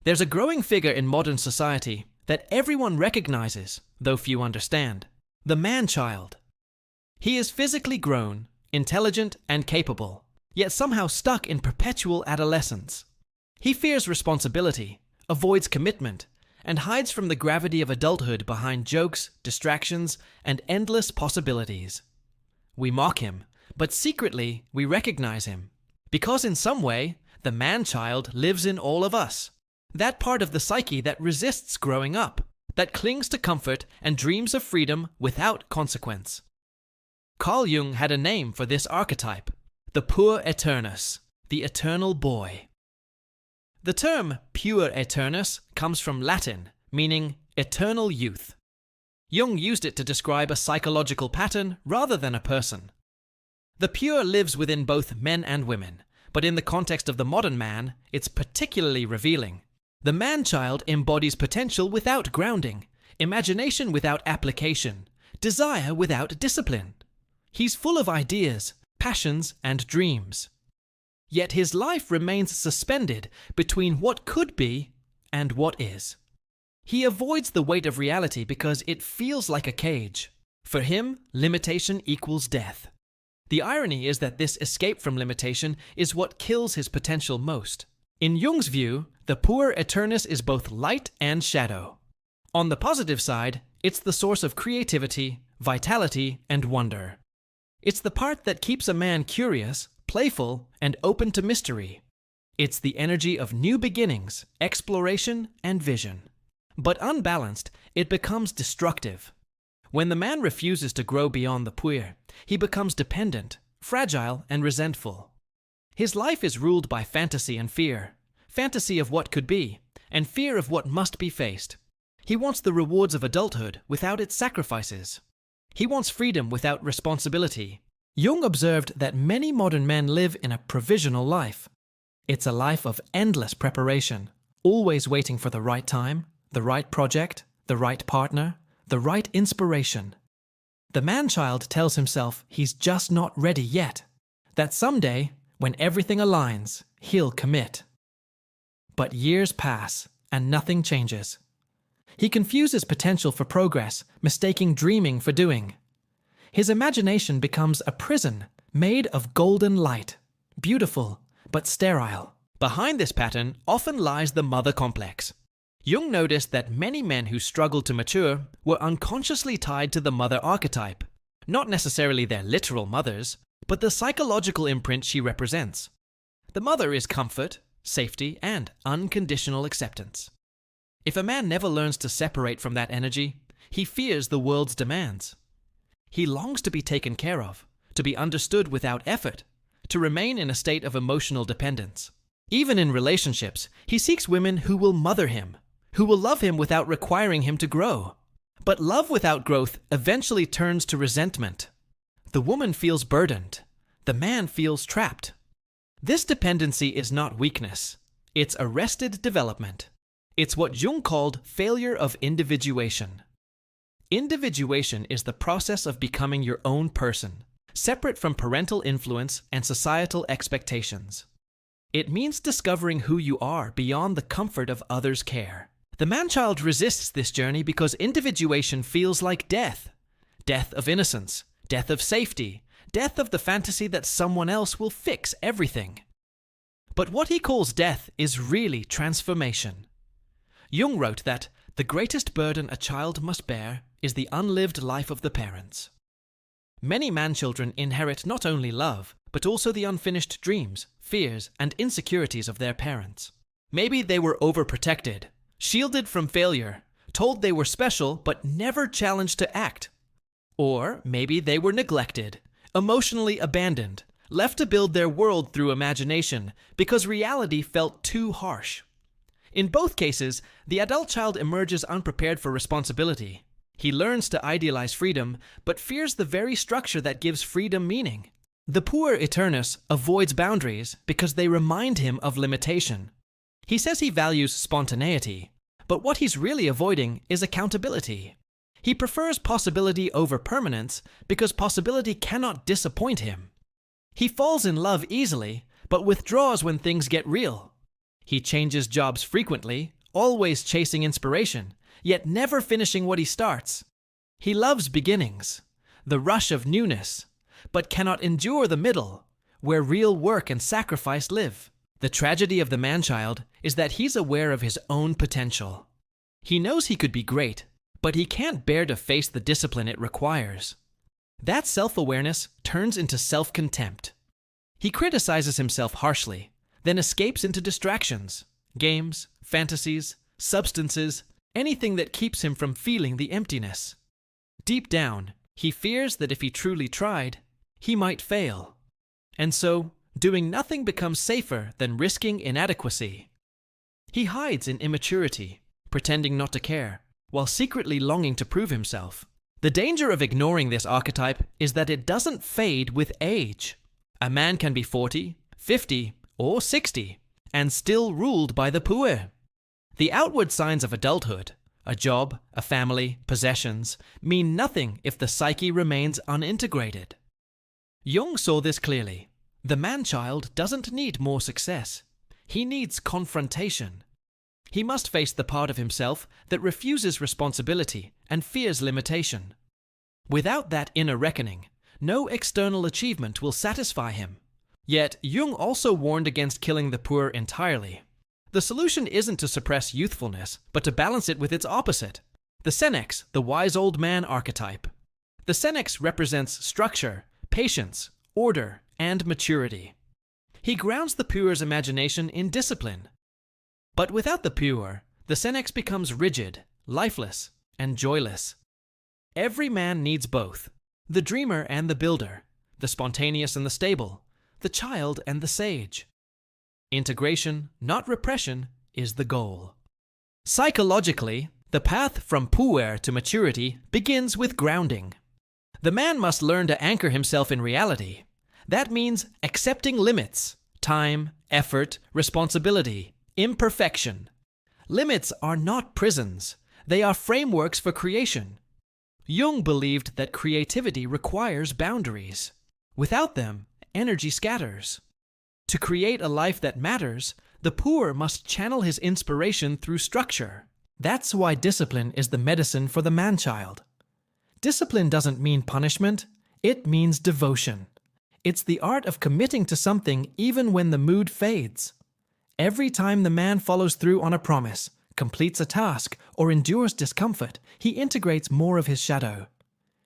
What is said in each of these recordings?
There's a growing figure in modern society that everyone recognizes, though few understand: the man-child. He is physically grown, intelligent, and capable, yet somehow stuck in perpetual adolescence. He fears responsibility, avoids commitment, and hides from the gravity of adulthood behind jokes, distractions, and endless possibilities. We mock him, but secretly we recognize him, because in some way, the man-child lives in all of us. That part of the psyche that resists growing up, that clings to comfort and dreams of freedom without consequence. Carl Jung had a name for this archetype: the puer aeternus, the eternal boy. The term puer aeternus comes from Latin, meaning eternal youth. Jung used it to describe a psychological pattern rather than a person. The pure lives within both men and women, but in the context of the modern man, it's particularly revealing. The man-child embodies potential without grounding, imagination without application, desire without discipline. He's full of ideas, passions, and dreams. Yet his life remains suspended between what could be and what is. He avoids the weight of reality because it feels like a cage. For him, limitation equals death. The irony is that this escape from limitation is what kills his potential most. In Jung's view, the puer aeternus is both light and shadow. On the positive side, it's the source of creativity, vitality, and wonder. It's the part that keeps a man curious, playful, and open to mystery. It's the energy of new beginnings, exploration, and vision. But unbalanced, it becomes destructive. When the man refuses to grow beyond the puer, he becomes dependent, fragile, and resentful. His life is ruled by fantasy and fear, fantasy of what could be, and fear of what must be faced. He wants the rewards of adulthood without its sacrifices. He wants freedom without responsibility. Jung observed that many modern men live in a provisional life. It's a life of endless preparation, always waiting for the right time, the right project, the right partner, the right inspiration. The man-child tells himself he's just not ready yet, that someday, when everything aligns, he'll commit. But years pass, and nothing changes. He confuses potential for progress, mistaking dreaming for doing. His imagination becomes a prison made of golden light, beautiful but sterile. Behind this pattern often lies the mother complex. Jung noticed that many men who struggled to mature were unconsciously tied to the mother archetype, not necessarily their literal mothers, but the psychological imprint she represents. The mother is comfort, safety, and unconditional acceptance. If a man never learns to separate from that energy, he fears the world's demands. He longs to be taken care of, to be understood without effort, to remain in a state of emotional dependence. Even in relationships, he seeks women who will mother him, who will love him without requiring him to grow. But love without growth eventually turns to resentment. The woman feels burdened. The man feels trapped. This dependency is not weakness. It's arrested development. It's what Jung called failure of individuation. Individuation is the process of becoming your own person, separate from parental influence and societal expectations. It means discovering who you are beyond the comfort of others' care. The man-child resists this journey because individuation feels like death. Death of innocence, death of safety, death of the fantasy that someone else will fix everything. But what he calls death is really transformation. Jung wrote that the greatest burden a child must bear is the unlived life of the parents. Many man-children inherit not only love, but also the unfinished dreams, fears, and insecurities of their parents. Maybe they were overprotected, shielded from failure, told they were special but never challenged to act. Or maybe they were neglected, emotionally abandoned, left to build their world through imagination because reality felt too harsh. In both cases, the adult child emerges unprepared for responsibility. He learns to idealize freedom, but fears the very structure that gives freedom meaning. The puer aeternus avoids boundaries because they remind him of limitation. He says he values spontaneity, but what he's really avoiding is accountability. He prefers possibility over permanence because possibility cannot disappoint him. He falls in love easily, but withdraws when things get real. He changes jobs frequently, always chasing inspiration, yet never finishing what he starts. He loves beginnings, the rush of newness, but cannot endure the middle, where real work and sacrifice live. The tragedy of the man-child is that he's aware of his own potential. He knows he could be great, but he can't bear to face the discipline it requires. That self-awareness turns into self-contempt. He criticizes himself harshly, then escapes into distractions, games, fantasies, substances, anything that keeps him from feeling the emptiness. Deep down, he fears that if he truly tried, he might fail. And so, doing nothing becomes safer than risking inadequacy. He hides in immaturity, pretending not to care, while secretly longing to prove himself. The danger of ignoring this archetype is that it doesn't fade with age. A man can be 40, 50, or 60, and still ruled by the puer. The outward signs of adulthood, a job, a family, possessions, mean nothing if the psyche remains unintegrated. Jung saw this clearly. The man-child doesn't need more success. He needs confrontation. He must face the part of himself that refuses responsibility and fears limitation. Without that inner reckoning, no external achievement will satisfy him. Yet, Jung also warned against killing the puer entirely. The solution isn't to suppress youthfulness, but to balance it with its opposite, the senex, the wise old man archetype. The senex represents structure, patience, order, and maturity. He grounds the puer's imagination in discipline. But without the puer, the senex becomes rigid, lifeless, and joyless. Every man needs both, the dreamer and the builder, the spontaneous and the stable, the child and the sage. Integration, not repression, is the goal. Psychologically, the path from puer to maturity begins with grounding. The man must learn to anchor himself in reality. That means accepting limits, time, effort, responsibility, imperfection. Limits are not prisons. They are frameworks for creation. Jung believed that creativity requires boundaries. Without them, energy scatters. To create a life that matters, the puer must channel his inspiration through structure. That's why discipline is the medicine for the man-child. Discipline doesn't mean punishment, it means devotion. It's the art of committing to something even when the mood fades. Every time the man follows through on a promise, completes a task, or endures discomfort, he integrates more of his shadow.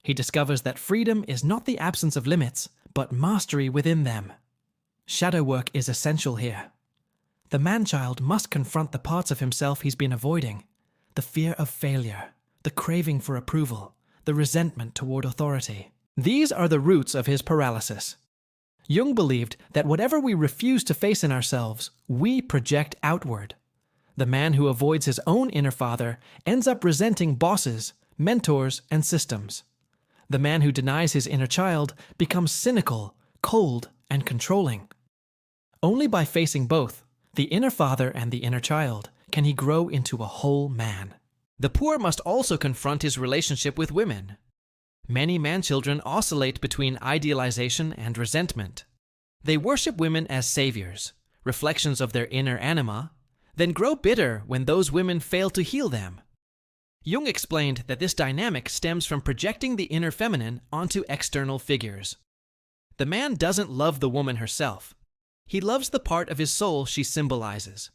He discovers that freedom is not the absence of limits, but mastery within them. Shadow work is essential here. The man-child must confront the parts of himself he's been avoiding. The fear of failure, the craving for approval, the resentment toward authority. These are the roots of his paralysis. Jung believed that whatever we refuse to face in ourselves, we project outward. The man who avoids his own inner father ends up resenting bosses, mentors, and systems. The man who denies his inner child becomes cynical, cold, and controlling. Only by facing both, the inner father and the inner child, can he grow into a whole man. The puer must also confront his relationship with women. Many man-children oscillate between idealization and resentment. They worship women as saviors, reflections of their inner anima, then grow bitter when those women fail to heal them. Jung explained that this dynamic stems from projecting the inner feminine onto external figures. The man doesn't love the woman herself. He loves the part of his soul she symbolizes.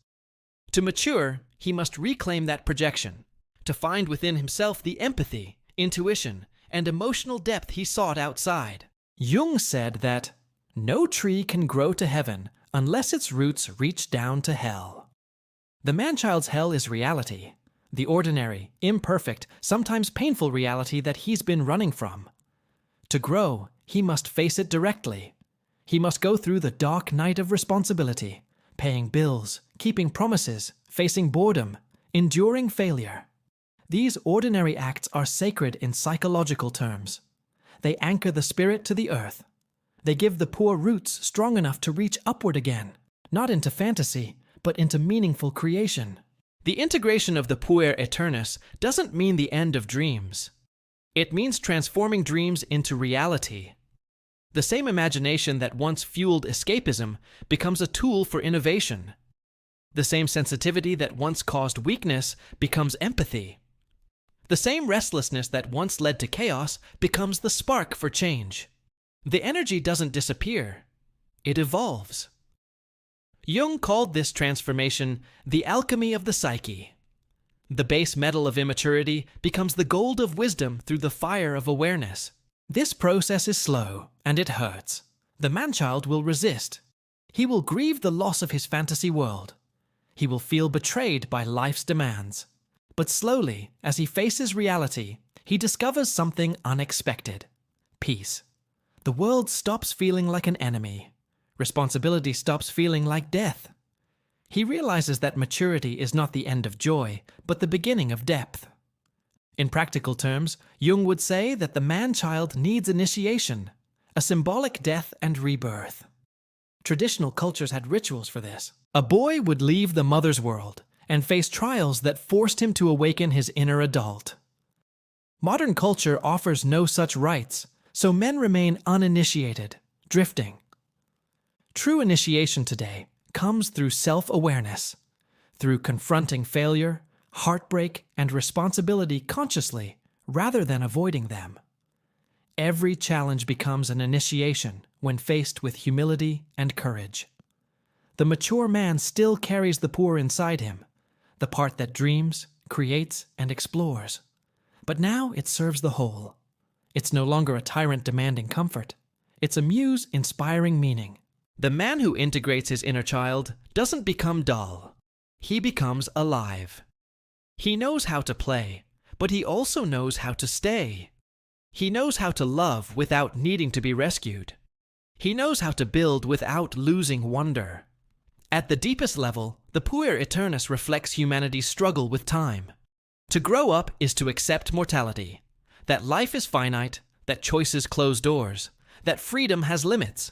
To mature, he must reclaim that projection, to find within himself the empathy, intuition, and emotional depth he sought outside. Jung said that no tree can grow to heaven unless its roots reach down to hell. The man-child's hell is reality, the ordinary, imperfect, sometimes painful reality that he's been running from. To grow, he must face it directly. He must go through the dark night of responsibility, paying bills, keeping promises, facing boredom, enduring failure. These ordinary acts are sacred in psychological terms. They anchor the spirit to the earth. They give the puer roots strong enough to reach upward again, not into fantasy, but into meaningful creation. The integration of the puer aeternus doesn't mean the end of dreams. It means transforming dreams into reality. The same imagination that once fueled escapism becomes a tool for innovation. The same sensitivity that once caused weakness becomes empathy. The same restlessness that once led to chaos becomes the spark for change. The energy doesn't disappear, it evolves. Jung called this transformation the alchemy of the psyche. The base metal of immaturity becomes the gold of wisdom through the fire of awareness. This process is slow, and it hurts. The man-child will resist. He will grieve the loss of his fantasy world. He will feel betrayed by life's demands. But slowly, as he faces reality, he discovers something unexpected: peace. The world stops feeling like an enemy. Responsibility stops feeling like death. He realizes that maturity is not the end of joy, but the beginning of depth. In practical terms, Jung would say that the man-child needs initiation, a symbolic death and rebirth. Traditional cultures had rituals for this. A boy would leave the mother's world and face trials that forced him to awaken his inner adult. Modern culture offers no such rites, so men remain uninitiated, drifting. True initiation today comes through self-awareness, through confronting failure, heartbreak, and responsibility consciously rather than avoiding them. Every challenge becomes an initiation when faced with humility and courage. The mature man still carries the poor inside him, the part that dreams, creates, and explores. But now it serves the whole. It's no longer a tyrant demanding comfort. It's a muse inspiring meaning. The man who integrates his inner child doesn't become dull. He becomes alive. He knows how to play, but he also knows how to stay. He knows how to love without needing to be rescued. He knows how to build without losing wonder. At the deepest level, the puer aeternus reflects humanity's struggle with time. To grow up is to accept mortality, that life is finite, that choices close doors, that freedom has limits.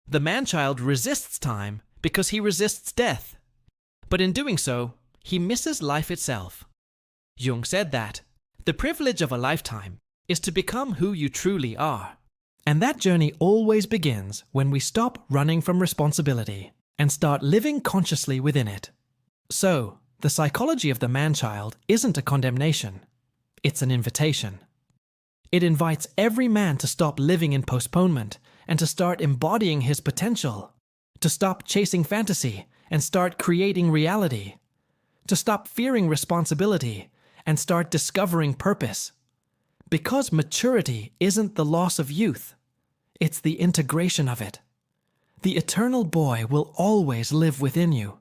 The man-child resists time because he resists death. But in doing so, he misses life itself. Jung said that the privilege of a lifetime is to become who you truly are. And that journey always begins when we stop running from responsibility and start living consciously within it. So, the psychology of the man-child isn't a condemnation, it's an invitation. It invites every man to stop living in postponement and to start embodying his potential, to stop chasing fantasy and start creating reality, to stop fearing responsibility and start discovering purpose. Because maturity isn't the loss of youth, it's the integration of it. The eternal boy will always live within you.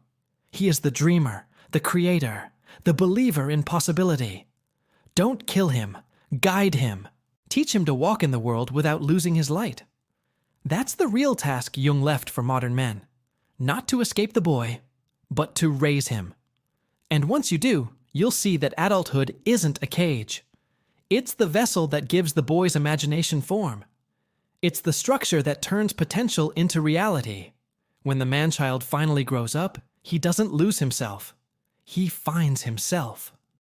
He is the dreamer, the creator, the believer in possibility. Don't kill him, guide him. Teach him to walk in the world without losing his light. That's the real task Jung left for modern men. Not to escape the boy, but to raise him. And once you do, you'll see that adulthood isn't a cage. It's the vessel that gives the boy's imagination form. It's the structure that turns potential into reality. When the man-child finally grows up, he doesn't lose himself. He finds himself.